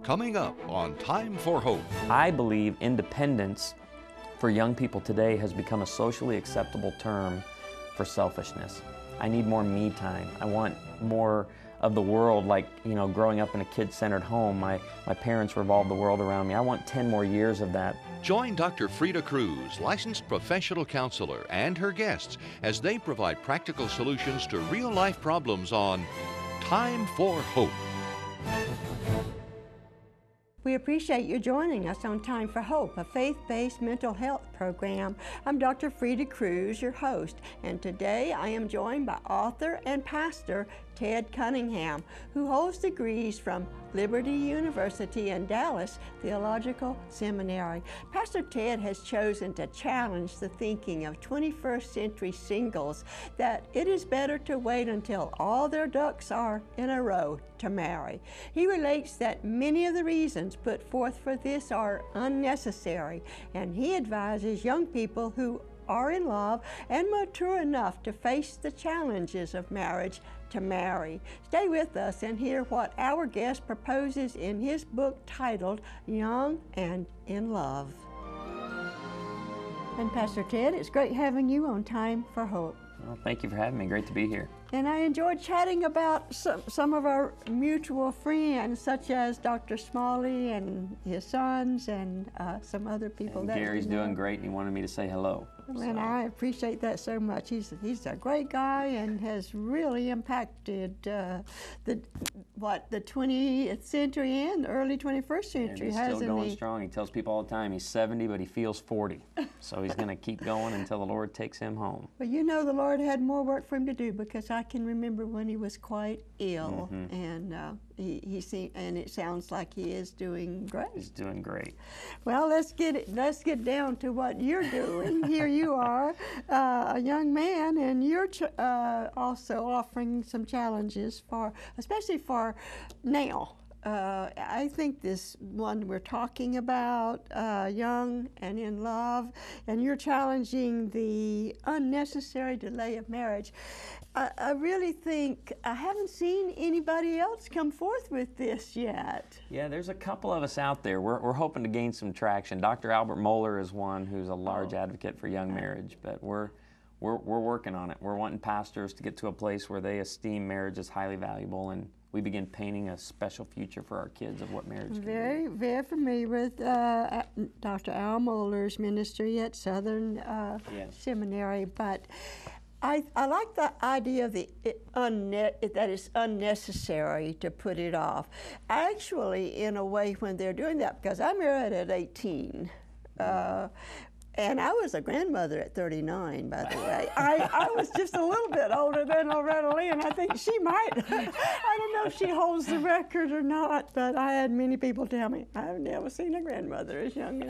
Coming up on Time for Hope. I believe independence for young people today has become a socially acceptable term for selfishness. I need more me time. I want more of the world, like, growing up in a kid-centered home. My parents revolved the world around me. I want 10 more years of that. Join Dr. Freda Cruz, licensed professional counselor, and her guests as they provide practical solutions to real-life problems on Time for Hope. We appreciate you joining us on Time for Hope, a faith-based mental health program. I'm Dr. Freda Cruz, your host, and today I am joined by author and pastor Ted Cunningham, who holds degrees from Liberty University and Dallas Theological Seminary. Pastor Ted has chosen to challenge the thinking of 21st century singles that it is better to wait until all their ducks are in a row to marry. He relates that many of the reasons put forth for this are unnecessary, and he advises young people who are in love and mature enough to face the challenges of marriage to marry. Stay with us and hear what our guest proposes in his book titled Young and in Love. And Pastor Ted, it's great having you on Time for Hope. Well, thank you for having me. Great to be here. And I enjoyed chatting about some of our mutual friends, such as Dr. Smalley and his sons and some other people. And that Gary's doing great, and he wanted me to say hello. And I appreciate that so much. He's a great guy and has really impacted the 20th century and the early 21st century. And he's still going strong. He tells people all the time he's 70, but he feels 40. So he's going to keep going until the Lord takes him home. Well, the Lord had more work for him to do, because I can remember when he was quite ill, and and it sounds like he is doing great. He's doing great. Well, let's get down to what you're doing. Here you are, a young man, and you're also offering some challenges especially for now. I think this one we're talking about, young and in love, and you're challenging the unnecessary delay of marriage. I really think I haven't seen anybody else come forth with this yet. Yeah, there's a couple of us out there. We're hoping to gain some traction. Dr. Albert Mohler is one who's a large advocate for young marriage, but we're working on it. We're wanting pastors to get to a place where they esteem marriage as highly valuable, and we begin painting a special future for our kids of what marriage can be. Very familiar with Dr. Al Mohler's ministry at Southern Seminary, but I like the idea of that it's unnecessary to put it off. Actually, in a way, when they're doing that, because I married at 18, and I was a grandmother at 39, by the way. I was just a little bit older than Loretta Lee, and I think she might. I don't know if she holds the record or not, but I had many people tell me, I've never seen a grandmother as young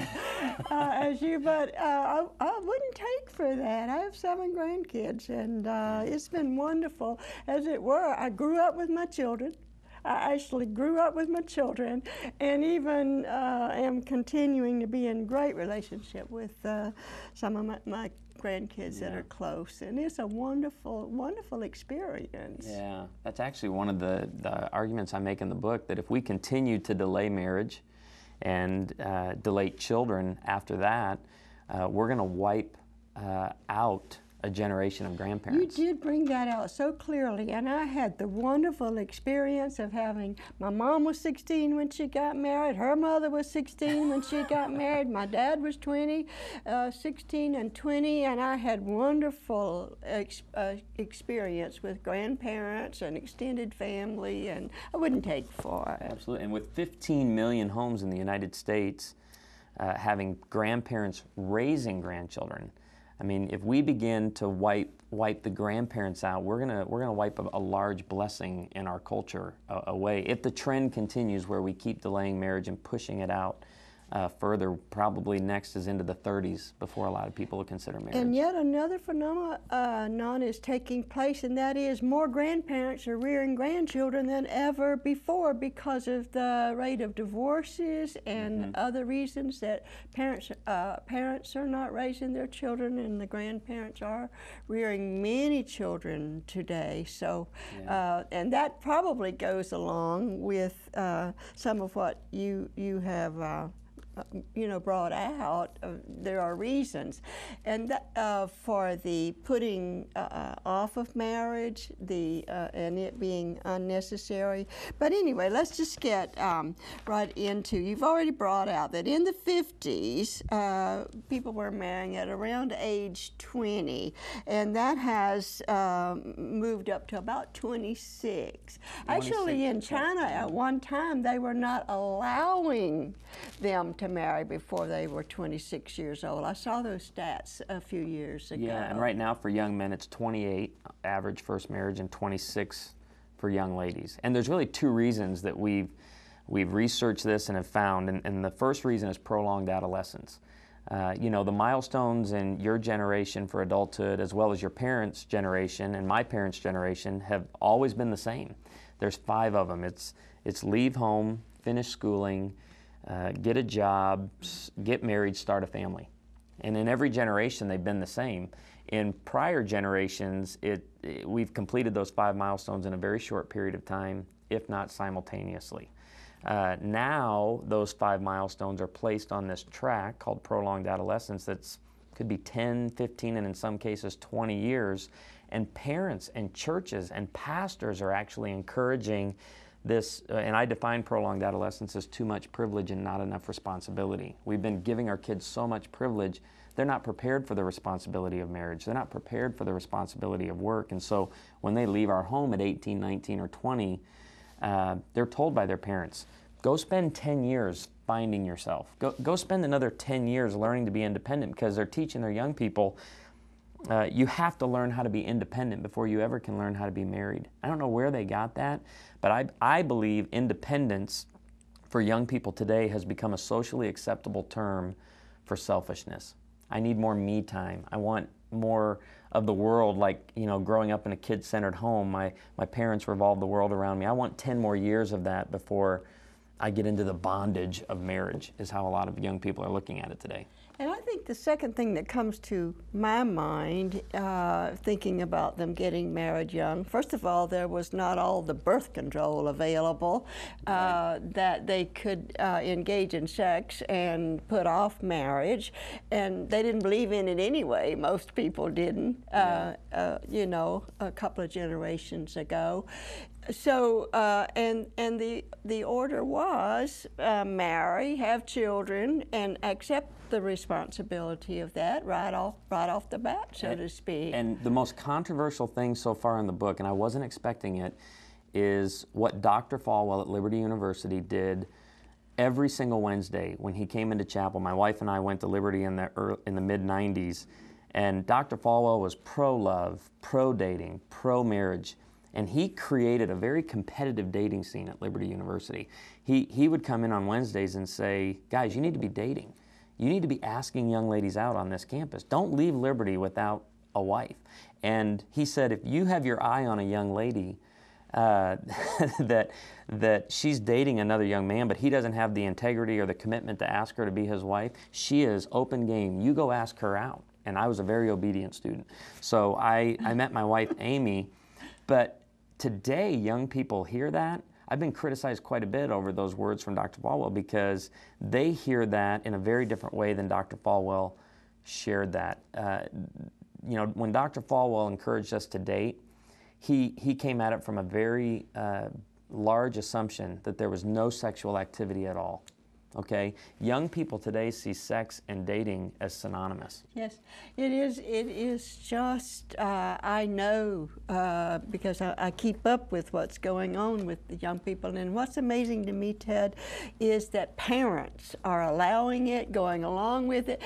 as you, but I wouldn't take for that. I have 7 grandkids, and it's been wonderful. As it were, I grew up with my children. I actually grew up with my children, and even am continuing to be in great relationship with some of my grandkids that are close, and it's a wonderful, wonderful experience. Yeah, that's actually one of the arguments I make in the book, that if we continue to delay marriage and delay children after that, we're going to wipe out a generation of grandparents. You did bring that out so clearly, and I had the wonderful experience of my mom was 16 when she got married, her mother was 16 when she got married, my dad was 16 and 20, and I had wonderful experience with grandparents and extended family, and I wouldn't take for it. Absolutely, and with 15 million homes in the United States, having grandparents raising grandchildren, I mean, if we begin to wipe the grandparents out, we're gonna wipe a large blessing in our culture away. If the trend continues where we keep delaying marriage and pushing it out further. Probably next is into the 30s before a lot of people will consider marriage. And yet another phenomenon is taking place, and that is more grandparents are rearing grandchildren than ever before because of the rate of divorces and other reasons that parents are not raising their children, and the grandparents are rearing many children today. So, and that probably goes along with some of what you have brought out. There are reasons, and that, for the putting off of marriage, and it being unnecessary. But anyway, let's just get right into. You've already brought out that in the 50s, people were marrying at around age 20, and that has moved up to about 26. Actually, in China, at one time, they were not allowing them to marry before they were 26 years old. I saw those stats a few years ago. Yeah, and right now for young men it's 28 average first marriage and 26 for young ladies. And there's really two reasons that we've researched this and have found, and the first reason is prolonged adolescence. The milestones in your generation for adulthood, as well as your parents' generation and my parents' generation, have always been the same. There's 5 of them. It's leave home, finish schooling, get a job, get married, start a family. And in every generation, they've been the same. In prior generations, we've completed those 5 milestones in a very short period of time, if not simultaneously. Now, those 5 milestones are placed on this track called prolonged adolescence that's could be 10, 15, and in some cases 20 years. And parents and churches and pastors are actually encouraging this, and I define prolonged adolescence as too much privilege and not enough responsibility. We've been giving our kids so much privilege, they're not prepared for the responsibility of marriage. They're not prepared for the responsibility of work. And so when they leave our home at 18, 19, or 20, they're told by their parents, go spend 10 years finding yourself. Go spend another 10 years learning to be independent, because they're teaching their young people, you have to learn how to be independent before you ever can learn how to be married. I don't know where they got that, but I believe independence for young people today has become a socially acceptable term for selfishness. I need more me time. I want more of the world, like, growing up in a kid-centered home. My parents revolved the world around me. I want 10 more years of that before I get into the bondage of marriage, is how a lot of young people are looking at it today. And I think the second thing that comes to my mind, thinking about them getting married young, first of all, there was not all the birth control available, that they could engage in sex and put off marriage, and they didn't believe in it anyway. Most people didn't, a couple of generations ago. So, and the order was marry, have children, and accept the responsibility of that right off the bat, so to speak. And the most controversial thing so far in the book, and I wasn't expecting it, is what Dr. Falwell at Liberty University did every single Wednesday when he came into chapel. My wife and I went to Liberty in the mid-90s, and Dr. Falwell was pro-love, pro-dating, pro-marriage. And he created a very competitive dating scene at Liberty University. He would come in on Wednesdays and say, guys, you need to be dating. You need to be asking young ladies out on this campus. Don't leave Liberty without a wife. And he said, if you have your eye on a young lady, that she's dating another young man, but he doesn't have the integrity or the commitment to ask her to be his wife, she is open game. You go ask her out. And I was a very obedient student. So I met my wife, Amy. But today, young people hear that. I've been criticized quite a bit over those words from Dr. Falwell, because they hear that in a very different way than Dr. Falwell shared that. When Dr. Falwell encouraged us to date, he came at it from a very large assumption that there was no sexual activity at all. Okay, young people today see sex and dating as synonymous. Yes, it is. It is just, I know, because I keep up with what's going on with the young people. And what's amazing to me, Ted, is that parents are allowing it, going along with it.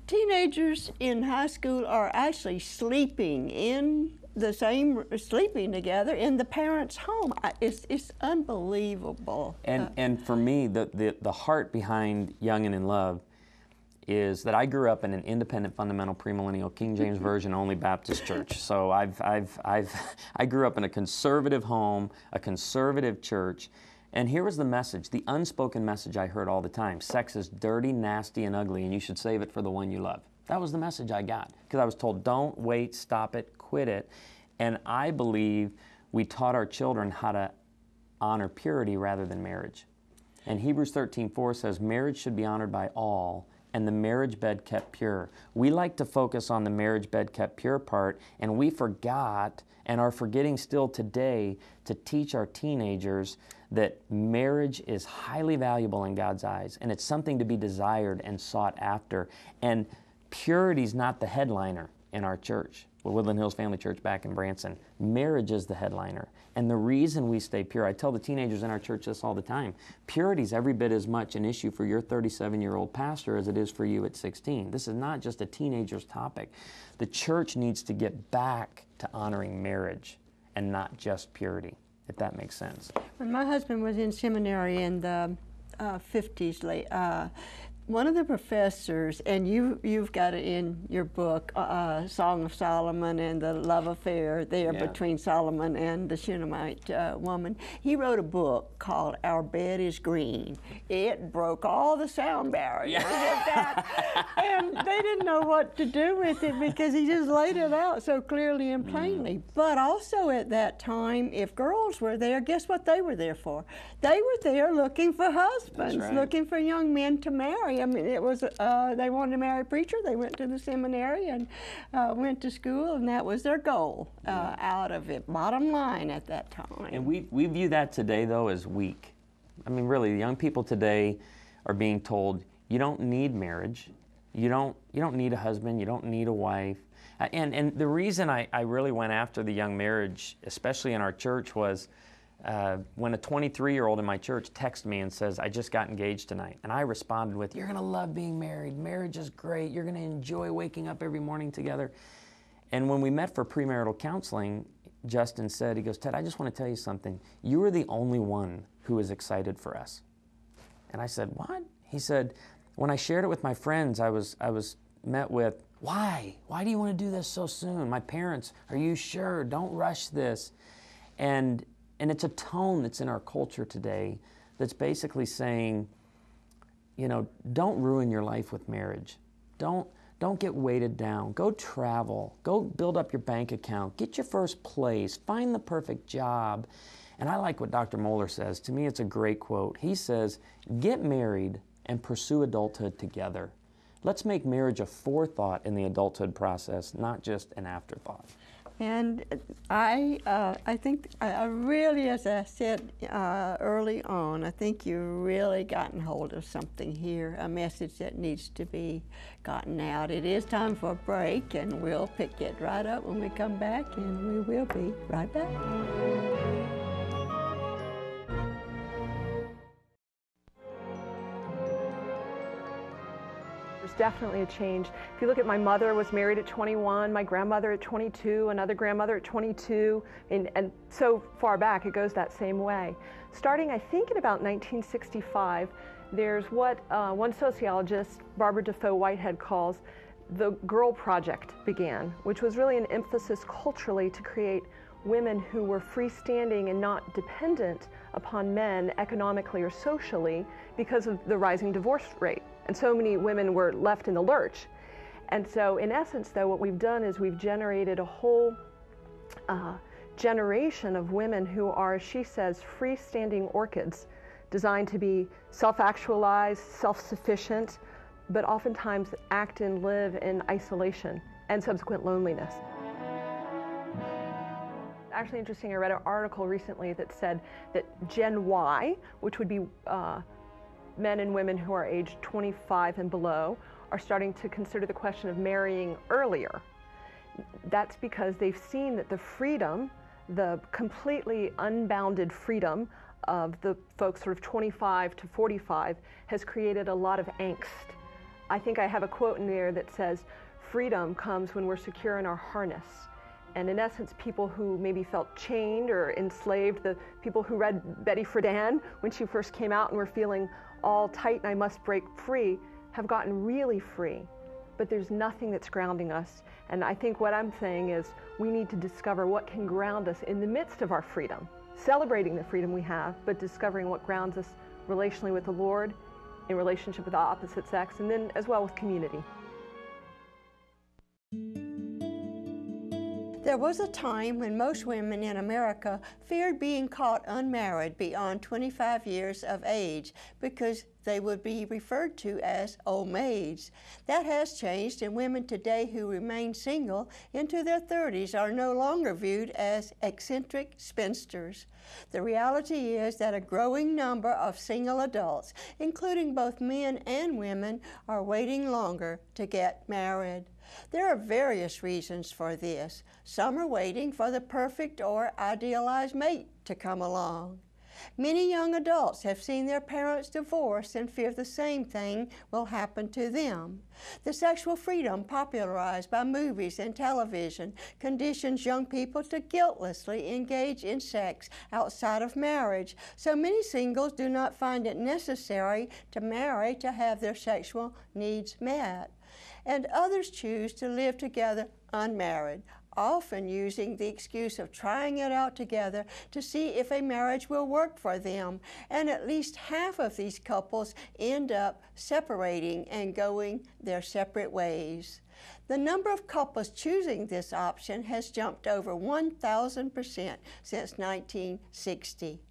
Teenagers in high school are actually sleeping in the same sleeping together in the parents' home. It's unbelievable. And for me, the heart behind Young and in Love is that I grew up in an independent, fundamental, premillennial, King James Version only Baptist church. So I grew up in a conservative home, a conservative church, and here was the message, the unspoken message I heard all the time: sex is dirty, nasty, and ugly, and you should save it for the one you love. That was the message I got, because I was told, don't wait, stop it, quit it. And I believe we taught our children how to honor purity rather than marriage. And Hebrews 13:4 says, marriage should be honored by all, and the marriage bed kept pure. We like to focus on the marriage bed kept pure part, and we forgot, and are forgetting still today, to teach our teenagers that marriage is highly valuable in God's eyes, and it's something to be desired and sought after. And purity's not the headliner in our church, Woodland Hills Family Church back in Branson. Marriage is the headliner. And the reason we stay pure, I tell the teenagers in our church this all the time, purity's every bit as much an issue for your 37-year-old pastor as it is for you at 16. This is not just a teenager's topic. The church needs to get back to honoring marriage and not just purity, if that makes sense. When my husband was in seminary in the 50s, one of the professors, and you've got it in your book, Song of Solomon and the love affair there between Solomon and the Shunammite woman. He wrote a book called Our Bed is Green. It broke all the sound barriers of that, and they didn't know what to do with it because he just laid it out so clearly and plainly. But also at that time, if girls were there, guess what they were there for? They were there looking for husbands, looking for young men to marry. I mean, it was, they wanted to marry a preacher. They went to the seminary and went to school, and that was their goal out of it, bottom line at that time. And we view that today, though, as weak. I mean, really, young people today are being told, you don't need marriage. You don't need a husband. You don't need a wife. And the reason I really went after the young marriage, especially in our church, was when a 23-year-old in my church texted me and says, I just got engaged tonight. And I responded with, you're going to love being married. Marriage is great. You're going to enjoy waking up every morning together. And when we met for premarital counseling, Justin said, he goes, Ted, I just want to tell you something. You were the only one who was excited for us. And I said, what? He said, when I shared it with my friends, I was met with, why? Why do you want to do this so soon? My parents, are you sure? Don't rush this. And it's a tone that's in our culture today that's basically saying, you know, don't ruin your life with marriage. Don't get weighted down. Go travel. Go build up your bank account. Get your first place. Find the perfect job. And I like what Dr. Moeller says. To me, it's a great quote. He says, get married and pursue adulthood together. Let's make marriage a forethought in the adulthood process, not just an afterthought. And I think I really, as I said early on, I think you've really gotten hold of something here, a message that needs to be gotten out. It is time for a break, and we'll pick it right up when we come back, and we will be right back. Definitely a change. If you look at my mother was married at 21, my grandmother at 22, another grandmother at 22, and so far back it goes that same way. Starting, I think, in about 1965, there's what one sociologist, Barbara Defoe Whitehead, calls the Girl Project began, which was really an emphasis culturally to create women who were freestanding and not dependent upon men economically or socially because of the rising divorce rate. And so many women were left in the lurch. And so in essence, though, what we've done is we've generated a whole generation of women who are, as she says, freestanding orchids, designed to be self-actualized, self-sufficient, but oftentimes act and live in isolation and subsequent loneliness. Actually interesting, I read an article recently that said that Gen Y, which would be men and women who are aged 25 and below, are starting to consider the question of marrying earlier. That's because they've seen that the freedom, the completely unbounded freedom of the folks sort of 25 to 45 has created a lot of angst. I think I have a quote in there that says, freedom comes when we're secure in our harness. And in essence, people who maybe felt chained or enslaved, the people who read Betty Friedan when she first came out and were feeling all tight and I must break free, have gotten really free. But there's nothing that's grounding us. And I think what I'm saying is we need to discover what can ground us in the midst of our freedom, celebrating the freedom we have, but discovering what grounds us relationally with the Lord, in relationship with the opposite sex, and then as well with community. There was a time when most women in America feared being caught unmarried beyond 25 years of age because they would be referred to as old maids. That has changed, and women today who remain single into their 30s are no longer viewed as eccentric spinsters. The reality is that a growing number of single adults, including both men and women, are waiting longer to get married. There are various reasons for this. Some are waiting for the perfect or idealized mate to come along. Many young adults have seen their parents divorce and fear the same thing will happen to them. The sexual freedom popularized by movies and television conditions young people to guiltlessly engage in sex outside of marriage, so many singles do not find it necessary to marry to have their sexual needs met. And others choose to live together unmarried, often using the excuse of trying it out together to see if a marriage will work for them. And at least half of these couples end up separating and going their separate ways. The number of couples choosing this option has jumped over 1,000% since 1960.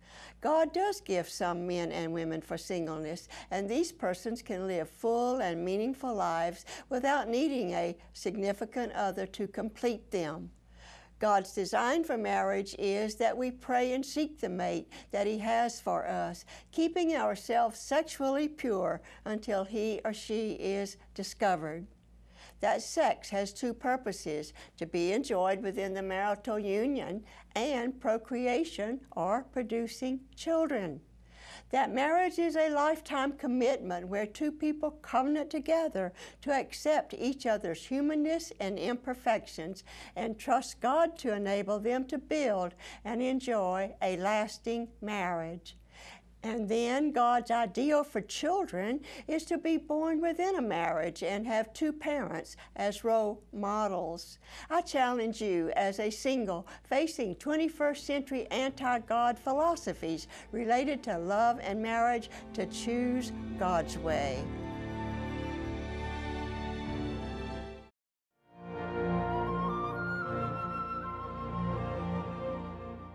God does give some men and women for singleness, and these persons can live full and meaningful lives without needing a significant other to complete them. God's design for marriage is that we pray and seek the mate that He has for us, keeping ourselves sexually pure until he or she is discovered. That sex has two purposes: to be enjoyed within the marital union and procreation or producing children. That marriage is a lifetime commitment where two people covenant together to accept each other's humanness and imperfections and trust God to enable them to build and enjoy a lasting marriage. And then God's ideal for children is to be born within a marriage and have two parents as role models. I challenge you as a single facing 21st century anti-God philosophies related to love and marriage to choose God's way.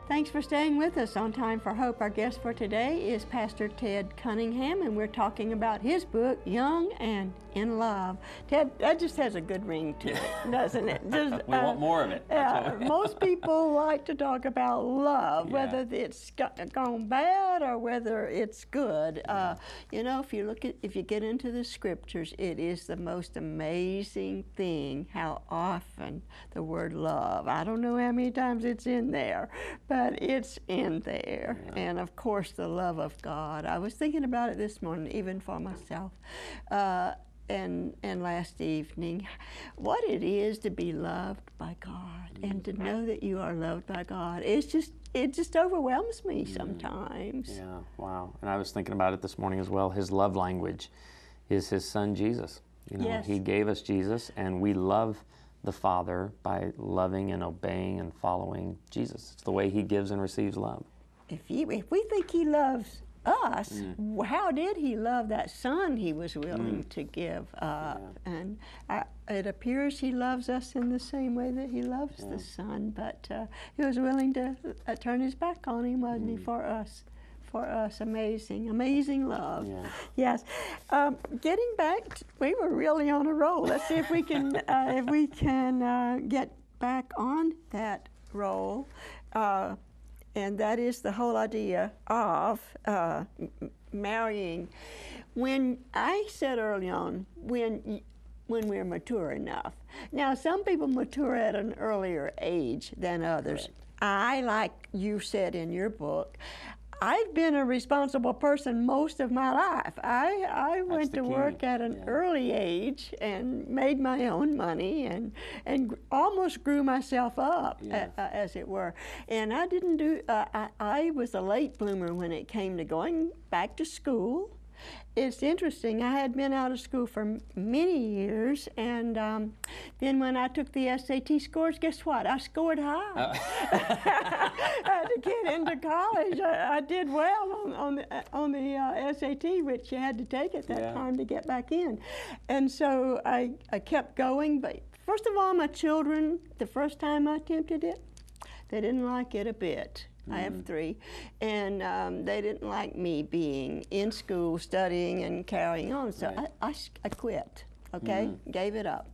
Thanks for staying with us on Time for Hope. Our guest for today is Pastor Ted Cunningham, and we're talking about his book, Young and in Love. Ted, that just has a good ring to it, doesn't it? Just, we want more of it. Most people like to talk about love, whether it's gone bad or whether it's good. You know, if you get into the scriptures, it is the most amazing thing how often the word love, I don't know how many times it's in there, but it's in there. And of course the love of God. I was thinking about it this morning, even for myself, and last evening, what it is to be loved by God and to know that you are loved by God. It just overwhelms me sometimes. Yeah, wow. And I was thinking about it this morning as well. His love language is His Son Jesus. You know, He gave us Jesus, and we love the Father by loving and obeying and following Jesus. It's the way He gives and receives love. If we think He loves us, how did He love that Son He was willing to give up? And it appears He loves us in the same way that He loves the Son, but He was willing to turn His back on Him, wasn't He, for us? For us, amazing love. Yes. Getting back, we were really on a roll. Let's see if we can get back on that roll. And that is the whole idea of marrying. When I said early on, when we're mature enough. Now, some people mature at an earlier age than others. I, like you said in your book, I've been a responsible person most of my life. I went to work at an early age and made my own money and almost grew myself up, as it were. And I didn't do, I was a late bloomer when it came to going back to school. It's interesting, I had been out of school for many years, and then when I took the SAT scores, guess what? I scored high. To get into college, I did well on the SAT, which you had to take at that time to get back in. And so I kept going, but first of all, my children, the first time I attempted it, they didn't like it a bit. I have 3, and they didn't like me being in school, studying and carrying on, so I quit, okay, gave it up.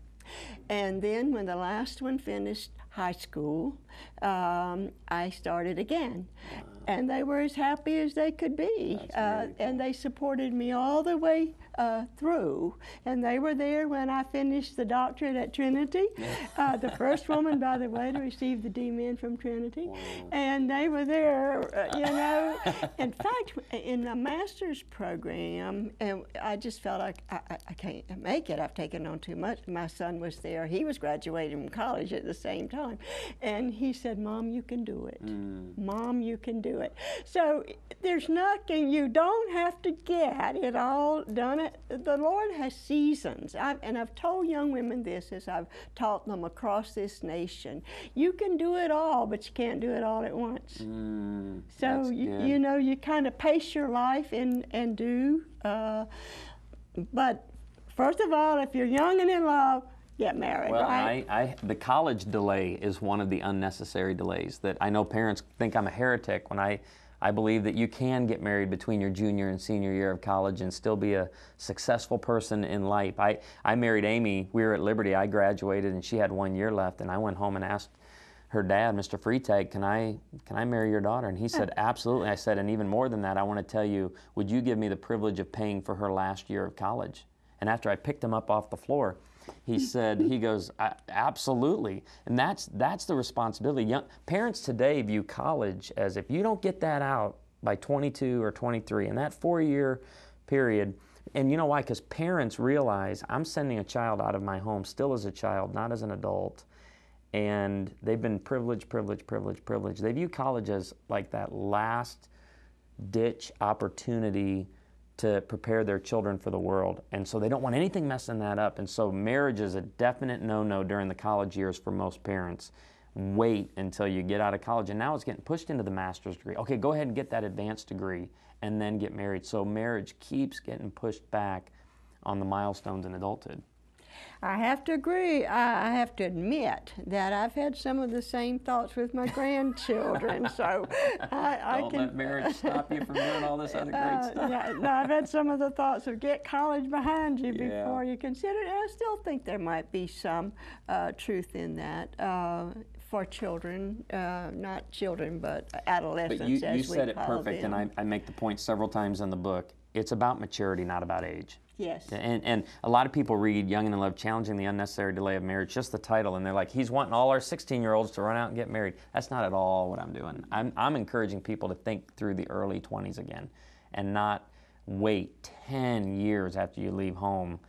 And then when the last one finished high school, I started again. And they were as happy as they could be, and they supported me all the way through. And they were there when I finished the doctorate at Trinity, the first woman, by the way, to receive the D.Min from Trinity. And they were there, you know. In fact, in the master's program, and I just felt like I can't make it. I've taken on too much. My son was there. He was graduating from college at the same time. And he said, Mom, you can do it. Mom, you can do it. So there's nothing, you don't have to get it all done. The Lord has seasons. And I've told young women this as I've taught them across this nation. You can do it all, but you can't do it all at once. So, you know, you kind of pace your life and do. But first of all, if you're young and in love, get married, well, right? The college delay is one of the unnecessary delays that I know parents think I'm a heretic when I believe that you can get married between your junior and senior year of college and still be a successful person in life. I married Amy. We were at Liberty. I graduated and she had 1 year left, and I went home and asked her dad, Mr. Freda, can I marry your daughter? And he said, absolutely. I said, and even more than that, I want to tell you, would you give me the privilege of paying for her last year of college? And after I picked him up off the floor, he said, he goes, absolutely. And that's the responsibility. Young parents today view college as if you don't get that out by 22 or 23, in that 4-year period. And you know why? Because parents realize I'm sending a child out of my home still as a child, not as an adult. And they've been privileged. They view college as like that last ditch opportunity to prepare their children for the world. And so they don't want anything messing that up. And so marriage is a definite no-no during the college years for most parents. Wait until you get out of college. And now it's getting pushed into the master's degree. Okay, go ahead and get that advanced degree and then get married. So marriage keeps getting pushed back on the milestones in adulthood. I have to agree. I have to admit that I've had some of the same thoughts with my grandchildren. So I Don't can let marriage stop you from doing all this other great stuff. Yeah, no, I've had some of the thoughts of get college behind you before you consider it. And I still think there might be some truth in that. For children, not children, but adolescents, but you as we said it call perfect, them. and I make the point several times in the book. It's about maturity, not about age. Yes. And a lot of people read Young and in Love, Challenging the Unnecessary Delay of Marriage, just the title, and they're like, he's wanting all our 16-year-olds to run out and get married. That's not at all what I'm doing. I'm encouraging people to think through the early 20s again and not wait 10 years after you leave home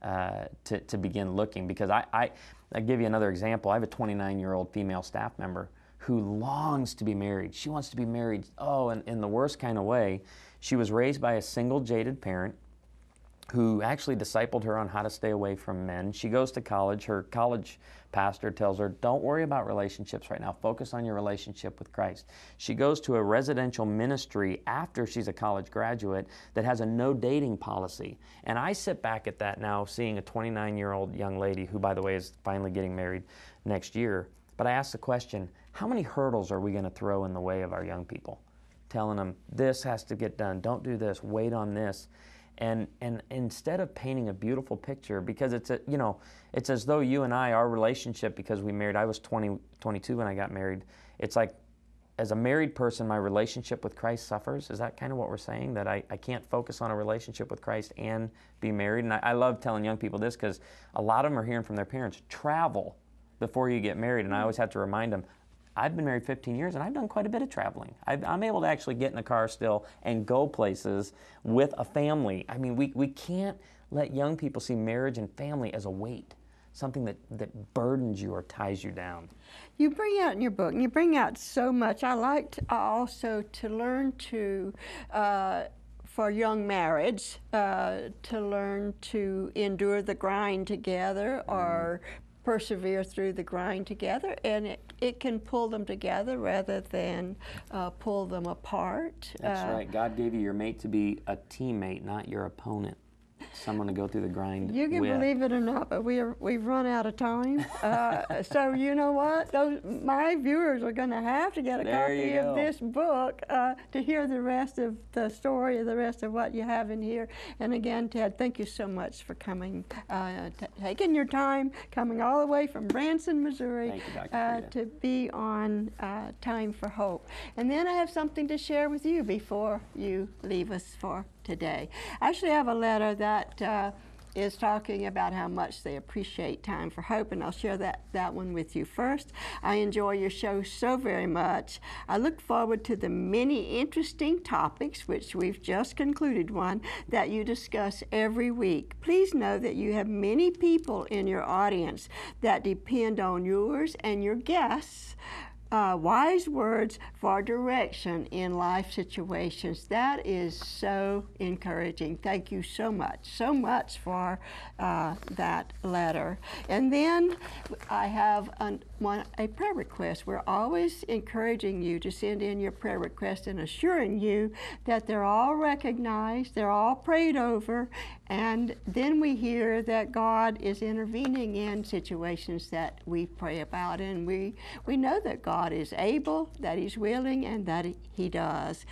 to begin looking. Because I'll give you another example. I have a 29-year-old female staff member who longs to be married. She wants to be married, in the worst kind of way. She was raised by a single, jaded parent who actually discipled her on how to stay away from men. She goes to college. Her college pastor tells her, don't worry about relationships right now. Focus on your relationship with Christ. She goes to a residential ministry after she's a college graduate that has a no dating policy. And I sit back at that now, seeing a 29-year-old young lady who, by the way, is finally getting married next year. But I ask the question, how many hurdles are we going to throw in the way of our young people? Telling them, this has to get done. Don't do this. Wait on this. And instead of painting a beautiful picture, because it's as though you and I, our relationship, because we married, I was 22 when I got married. It's like, as a married person, my relationship with Christ suffers. Is that kind of what we're saying? That I can't focus on a relationship with Christ and be married? And I love telling young people this because a lot of them are hearing from their parents, travel before you get married. And I always have to remind them, I've been married 15 years and I've done quite a bit of traveling. I'm able to actually get in a car still and go places with a family. I mean, we can't let young people see marriage and family as a weight, something that burdens you or ties you down. You bring out in your book, and you bring out so much. I liked also to learn to, for young marriage, to learn to endure the grind together or persevere through the grind together, and it can pull them together rather than pull them apart. That's right. God gave you your mate to be a teammate, not your opponent. Someone to go through the grind You can with. believe it or not, but we've run out of time. So you know what? My viewers are going to have to get a copy of this book to hear the rest of the story, the rest of what you have in here. And again, Ted, thank you so much for coming, taking your time, coming all the way from Branson, Missouri, Thank you, Dr. Freda. to be on Time for Hope. And then I have something to share with you before you leave us for today. I actually have a letter that is talking about how much they appreciate Time for Hope, and I'll share that one with you first. I enjoy your show so very much. I look forward to the many interesting topics, which we've just concluded one, that you discuss every week. Please know that you have many people in your audience that depend on yours and your guests' wise words for direction in life situations. That is so encouraging. Thank you so much for that letter. And then I have a prayer request. We're always encouraging you to send in your prayer request and assuring you that they're all recognized, they're all prayed over, and then we hear that God is intervening in situations that we pray about, and we know that God is able, that He's willing, and that He does.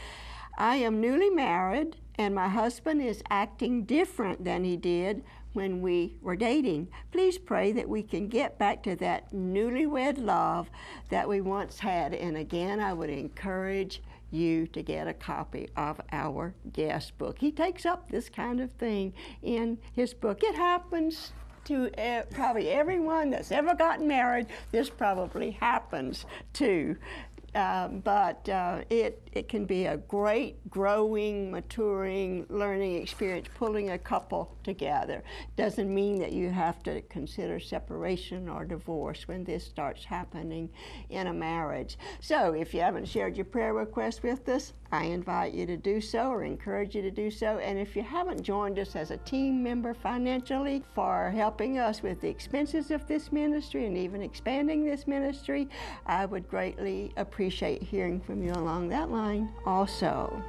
I am newly married, and my husband is acting different than he did when we were dating. Please pray that we can get back to that newlywed love that we once had. And again, I would encourage you to get a copy of our guest book. He takes up this kind of thing in his book. It happens to probably everyone that's ever gotten married. This probably happens to. But it can be a great growing, maturing, learning experience, pulling a couple together. Doesn't mean that you have to consider separation or divorce when this starts happening in a marriage. So if you haven't shared your prayer request with us, I invite you to do so or encourage you to do so. And if you haven't joined us as a team member financially for helping us with the expenses of this ministry and even expanding this ministry, I would greatly appreciate hearing from you along that line also.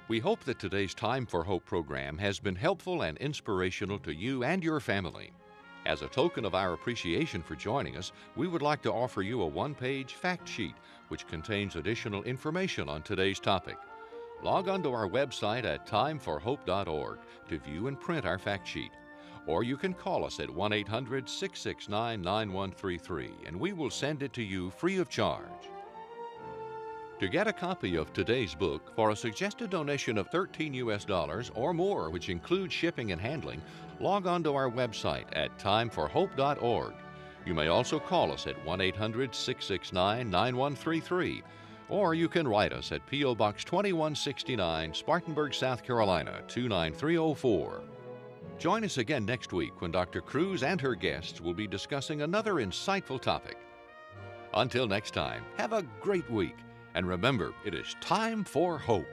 We hope that today's Time for Hope program has been helpful and inspirational to you and your family. As a token of our appreciation for joining us, we would like to offer you a one-page fact sheet which contains additional information on today's topic. Log on to our website at timeforhope.org to view and print our fact sheet. Or you can call us at 1-800-669-9133 and we will send it to you free of charge. To get a copy of today's book for a suggested donation of $13 US or more, which includes shipping and handling, log on to our website at timeforhope.org. You may also call us at 1-800-669-9133, or you can write us at P.O. Box 2169, Spartanburg, South Carolina, 29304. Join us again next week when Dr. Cruz and her guests will be discussing another insightful topic. Until next time, have a great week. And remember, it is time for hope.